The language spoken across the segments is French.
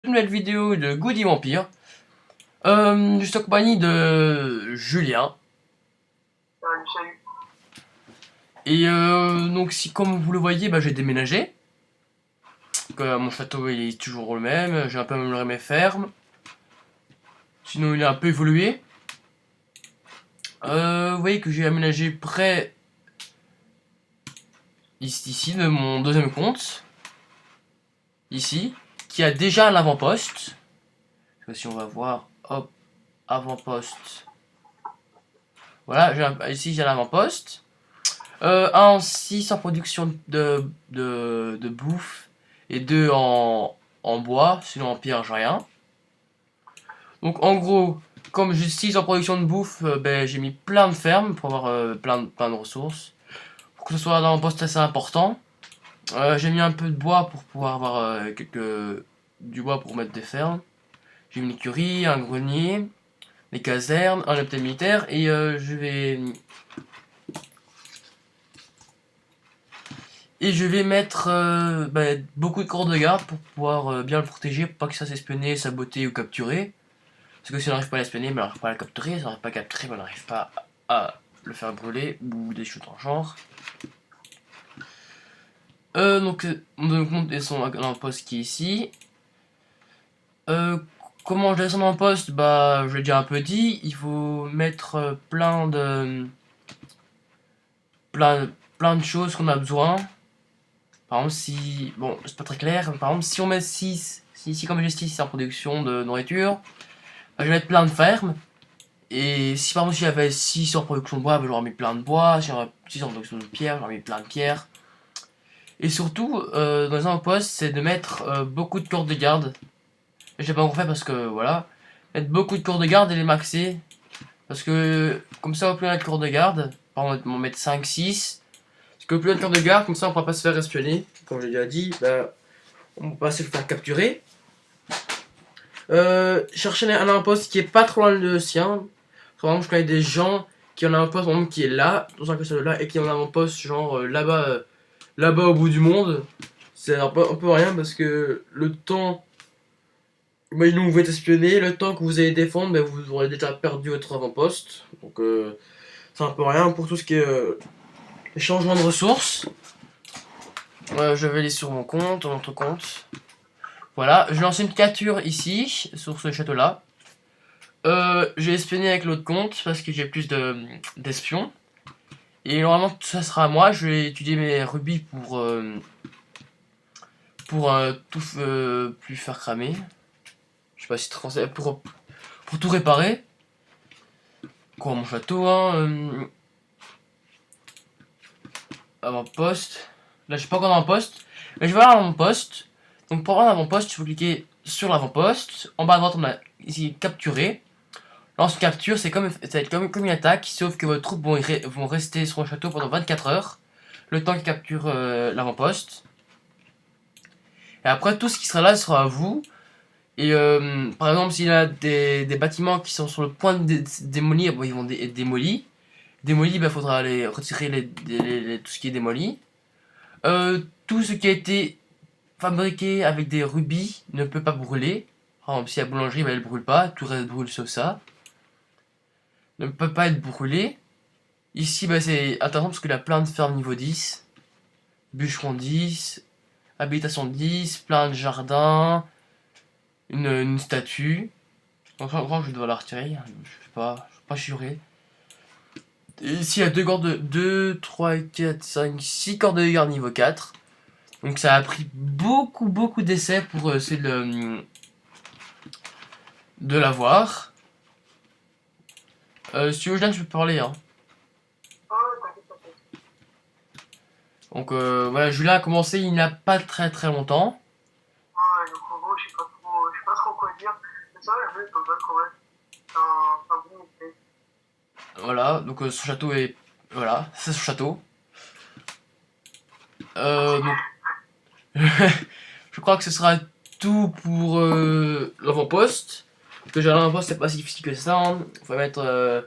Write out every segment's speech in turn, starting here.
Nouvelle vidéo de Goody Vampire. Je suis en compagnie de Julien. Salut, salut. Et donc si comme vous le voyez, j'ai déménagé. Donc, mon château il est toujours le même, j'ai un peu amélioré mes fermes. Sinon il a un peu évolué. Vous voyez que j'ai aménagé près ici de mon deuxième compte. Ici. Qui a déjà l'avant-poste. Si on va voir, hop, avant-poste. Voilà, ici j'ai l'avant-poste. Un 6 en production de bouffe et 2 en bois, sinon en pierre j'ai rien. Donc en gros, comme j'ai 6 en production de bouffe, j'ai mis plein de fermes pour avoir plein de ressources. Pour que ce soit dans un poste assez important. J'ai mis un peu de bois pour pouvoir avoir du bois pour mettre des fermes. J'ai mis une écurie, un grenier, des casernes, un hôpital militaire et je vais mettre beaucoup de corps de garde pour pouvoir bien le protéger, pour pas que ça s'espionner, saboter ou capturer. Parce que si on n'arrive pas à l'espionner, on n'arrive pas à le capturer. Si on n'arrive pas à capturer, on n'arrive pas à le faire brûler ou des choses en genre. Mon compte est son poste qui est ici. Comment je descends en poste, je l'ai déjà un peu dit. Il faut mettre plein de choses qu'on a besoin. Par exemple, si. Bon, c'est pas très clair. Par exemple, si on met 6. Si comme j'ai 6 en production de nourriture, je vais mettre plein de fermes. Et si par exemple, j'avais 6 en production de bois, j'aurais mis plein de bois. Si j'avais 6 en production de pierre, j'aurais mis plein de pierres. Et surtout, dans un poste, c'est de mettre beaucoup de cordes de garde. Je l'ai pas encore fait parce que voilà. Mettre beaucoup de cordes de garde et les maxer. Parce que comme ça, au plus on a de cordes de garde, par exemple, on va mettre 5-6. Parce que plus on a de cordes de garde, comme ça on pourra pas se faire espionner. Comme j'ai déjà dit, on peut pas se le faire capturer. Chercher un avant-poste qui est pas trop loin de sien. Par exemple, je connais des gens qui ont un avant-poste qui est là, dans un cluster là, et qui ont un avant-poste genre là-bas au bout du monde. C'est un peu rien parce que le temps. Imaginons que vous êtes espionné, le temps que vous allez défendre, vous aurez déjà perdu votre avant-poste. Donc c'est un peu rien pour tout ce qui est changement de ressources. Je vais aller sur mon compte, notre compte. Voilà, je lance une capture ici, sur ce château-là. J'ai espionné avec l'autre compte parce que j'ai plus d'espions. Et normalement, ça sera à moi. Je vais étudier mes rubis pour plus faire cramer. Je sais pas si c'est français. Pour tout réparer. Quoi, mon château, hein. Avant-poste. Là, je suis pas encore dans l'avant-poste. Mais je vais avoir l'avant-poste. Donc, pour avoir l'avant-poste, il faut cliquer sur l'avant-poste. En bas à droite, on a ici capturer. Lorsqu'on capture, ça va être comme une attaque, sauf que vos troupes vont rester sur le château pendant 24 heures. Le temps qu'ils capturent l'avant-poste. Et après, tout ce qui sera là sera à vous. Et par exemple, s'il y a des bâtiments qui sont sur le point de démolir, ils vont être démolis. Démolis, il faudra aller retirer tout ce qui est démoli. Tout ce qui a été fabriqué avec des rubis ne peut pas brûler. Par exemple, si la boulangerie, elle brûle pas, tout reste brûle sauf ça. Ne peut pas être brûlé. Ici, c'est intéressant parce qu'il a plein de fermes niveau 10. Bûcheron 10. Habitation 10. Plein de jardins. Une statue. Donc, je crois que je dois la retirer. Je sais pas jurer. Et ici, il y a 2, 3, 4, 5, 6 cordes de garde niveau 4. Donc, ça a pris beaucoup d'essais pour essayer de l'avoir. Si tu veux, je peux parler. Hein. Donc, voilà, Julien a commencé il n'y a pas très longtemps. Ouais, donc en gros, je sais pas trop quoi dire. Mais ça, je vais pas mal quand même. C'est un bon métier. Voilà, donc son château est. Voilà, c'est son château. Donc, je crois que ce sera tout pour l'avant-poste. Déjà, l'avant-poste, c'est pas si difficile que ça. Hein. Faut mettre.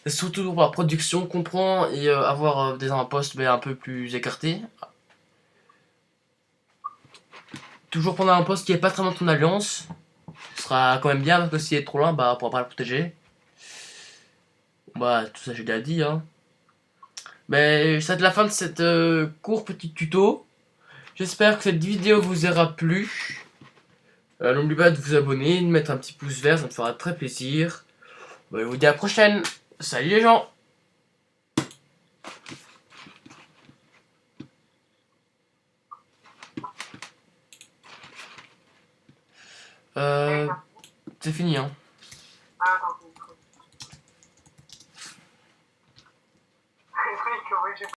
C'est surtout pour la production qu'on prend et avoir des avant-postes un peu plus écartés. toujours prendre un poste qui est pas très loin de ton alliance. Ce sera quand même bien parce que s'il est trop loin, bah on pourra pas le protéger. Bah tout ça j'ai déjà dit hein. Mais c'est la fin de cette court petit tuto. J'espère que cette vidéo vous aura plu. N'oubliez pas de vous abonner, de mettre un petit pouce vert, ça me fera très plaisir. Bah, je vous dis à la prochaine. Salut les gens. Et C'est fini hein.